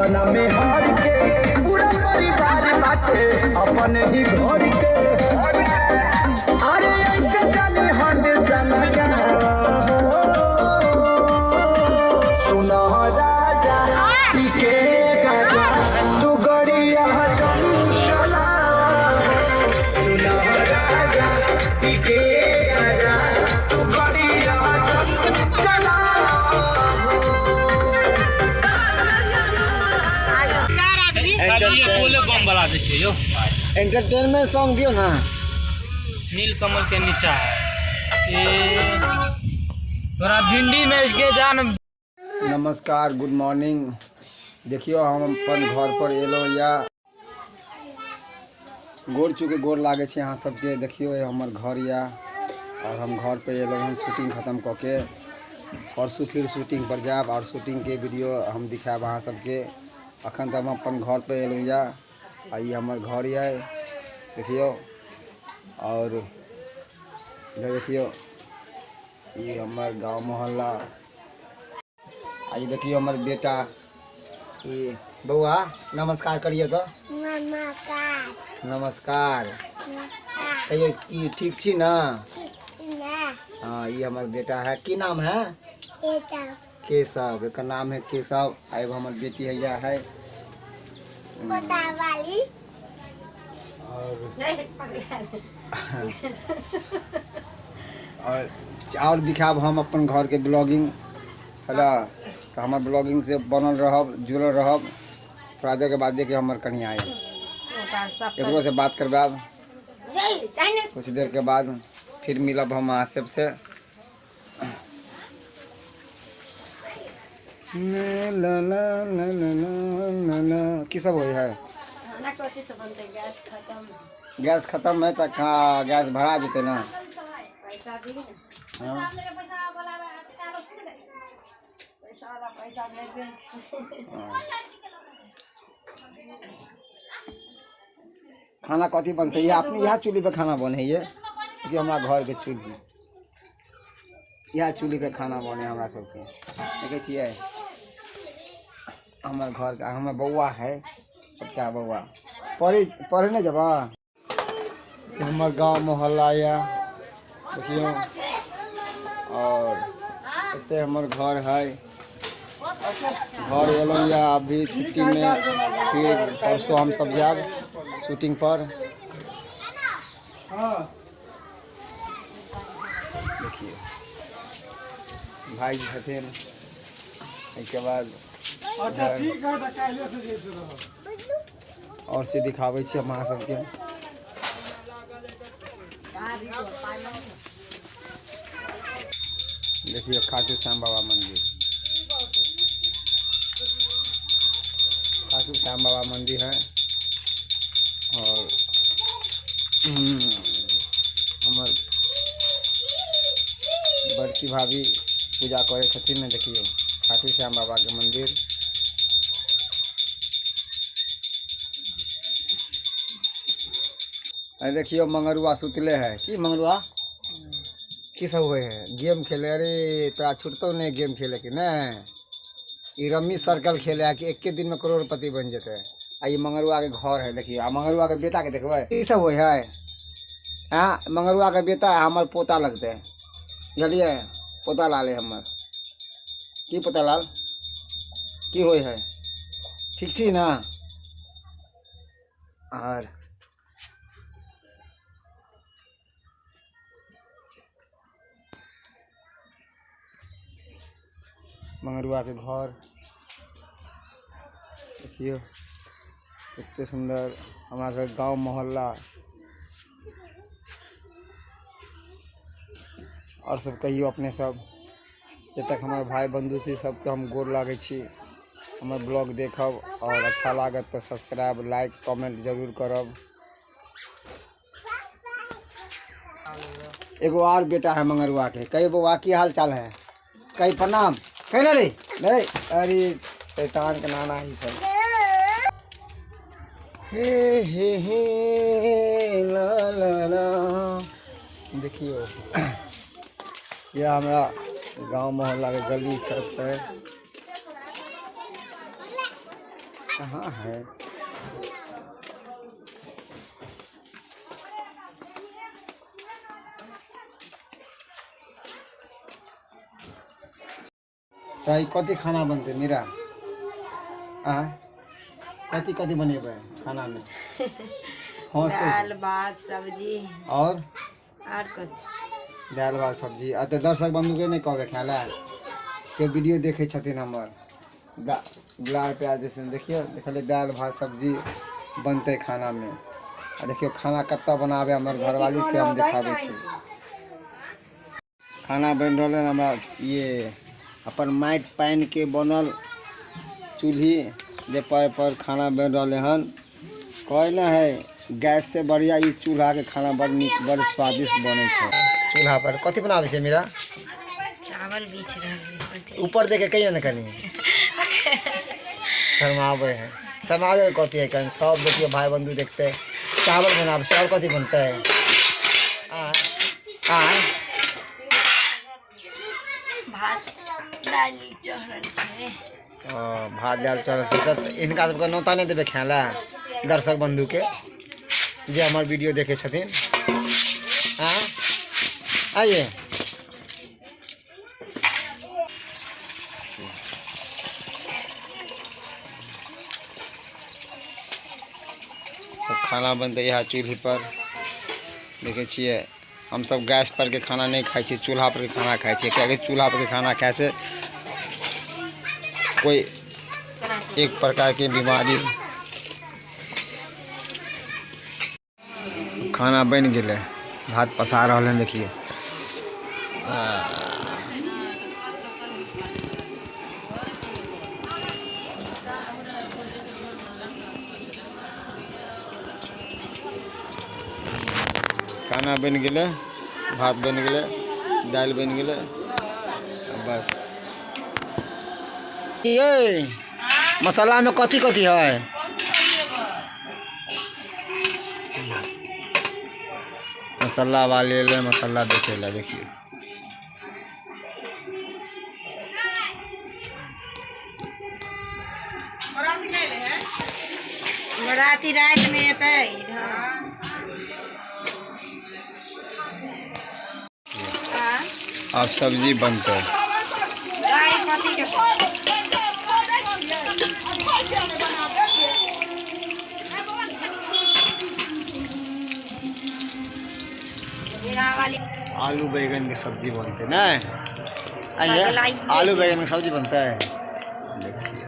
अपना में हार के पूरा परिवार बाटे अपने ही घर के। अरे ऐसे जाने हट चलिया सुनो राजा के गाजा तू गड़िया चला सुनो राजा के गाजा तू गड़िया चला। एंटरटेनमेंट सॉन्ग दियो ना। नीलकमल के नीचा है तोरा भिंडी में इसके जान। नमस्कार, गुड मॉर्निंग। देखियो हम अपन घर पर एलो या गोर चुके गोर लागे छे यहाँ सबके। देखियो ये हमर घर या और हम घर पे एलो हम शूटिंग खत्म करके परसों फिर शूटिंग पर जाब और शूटिंग के वीडियो हम दिखाब अहाँ सबके। अखन तो हम अपन घर पे एलो या ये हमर घर या देखियो। और इधर देखियो ये हमार गांव मोहल्ला। आई देखियो हमार बेटा ये बउआ नमस्कार करिए तो। नमस्कार कहिए कि ठीक छी ना। हाँ ये हमार बेटा है। की नाम है? केशव। एक नाम है केशव। एगो हमार बेटी है या है और दिखाब हम अपन घर के ब्लॉगिंग हला तो हमार ब्लॉगिंग से बनल रहब जुड़ल रहब। थोड़ा देर के बाद देखिए हमार कन्या आए एकरो से बात करबाब कुछ देर के बाद फिर मिलब हम अहाँ सबसे। की सब होई है? गैस खत्म है तो कहाँ गैस भरा जेते ना। खाना कथी बनते है? अपने यहाँ चूल्ही पे खाना बने ये कि हमारा घर के चूल्ही यह चूल्ही पे खाना बने हमारा सबके। देखे छिए हमारे घर का हमारा बउआ है सबका बउआ पढ़े नहीं जब हमार गांव मोहल्ला या देखियो। और इतने हमार घर है। घर एलो या अभी छुट्टी में फिर परसों हम सब जाब शूटिंग पर। देखिए भाई छथिन इसके बाद और चीज दिखावे छी हम अहाँ सबके। देखिए खाटू श्याम बाबा मंदिर। खाटू श्याम बाबा मंदिर है। और हमार बड़की भाभी पूजा करे छथिन ने। देखियो खाटू श्याम बाबा के मंदिर। देखियो मंगरुआ सुतले है। कि मंगरुआ की सब हुए है? गेम खेले। अरे तोरा छुटतो नहीं गेम खेले कि नहीं? रम्मी सर्कल खेले कि एक के दिन में करोड़पति बन जेते। आ ये मंगरुआ के घर है। देखिए आ मंगरुआ के बेटा के देखबे की सब हुए है। हाँ मंगरुआ के बेटा है हमार पोता लगते है बुझलिए। पोता लाल है हमार। की पोता लाल की हुए है? ठीक छी ना? और मंगरुआ के घर देखियो इतने सुंदर हमारा सब गांव मोहल्ला। और सब कहियो अपने सब जब तक हमारे भाई बंधु थी सबके हम गोर लागे छी। हमारे ब्लॉग देखब और अच्छा लागत तो सब्सक्राइब लाइक कमेंट जरूर करब। एगो और बेटा है मंगरुआ के। कई बउआ की हाल चाल है? कई प्रणाम कहीं ना रे नहीं। अरे शैतान का नाना ही सब। हे ला ला ला। देखियो यह हमारा गांव मोहल्ला के गली छत है। कहाँ है? तो कति खाना बनते मेरा? कति कति बनेबे खाना में? हाँ से दाल भात सब्जी और कुछ दाल भात सब्जी। तो दर्शक बंधु के नहीं कहबे खाए ला के वीडियो देखे छथिन हमर दुलार प्यार जैसे देखियो देखले दाल भात सब्जी बनते खाना में। आ देखियो खाना कत्ता बनावे हमर घरवाली से हम दिखावे छी। खाना बन रहल है हमरा ये अपन माटि पानि के बनल चूल्ही जे पर खाना बन रहे हन। कहे ना है गैस से बढ़िया ये चूल्हा के खाना बड़ नीक बड़ स्वादिष्ट बने छै। चूल्हा पर कथी बनावे छै मेरा? चावल बीछ रहे ऊपर देखे कहियो न कनी शर्मावे है शर्मावे कथी है कन सब देखिए भाई बंधु देखते चावल बनावे से और कथी बनते है? भात दाल चढ़ल छै। भात दाल चढ़ल छै तो इनका सबके नौता नहीं देवे खाए ला दर्शक बंधु के जे हमार वीडियो देखे छथिन। आइए तो खाना बनते यहाँ चूल्ही पर देखे छिए। हम सब गैस पर के खाना नहीं खाई छी, चूल्हा पर के खाना खाई छी। क्या चूल्हा पर के खाना खाए से कोई एक प्रकार की बीमारी। खाना बन गए भात पसा रहा है देखिए। खाना बन गए भात बन गए दाल बन गए बस। ये मसाला में कथी कथी है? मसाला वाले ले मसाला बेचेला देखिए। राति रात में अब सब्जी बनते है। आलू बैगन की सब्जी बनते ना। आइए आलू बैगन की सब्जी बनता है देखिए।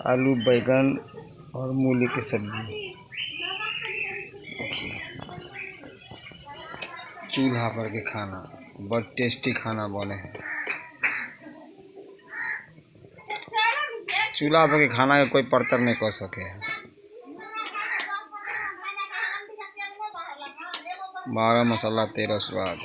आलू बैगन और मूली की सब्जी चूल्हा पर के खाना बड़ टेस्टी खाना बने हैं। चूल्हा पर के खाना के कोई परतर नहीं कर सके है। 12 मसाला 13 स्वाद।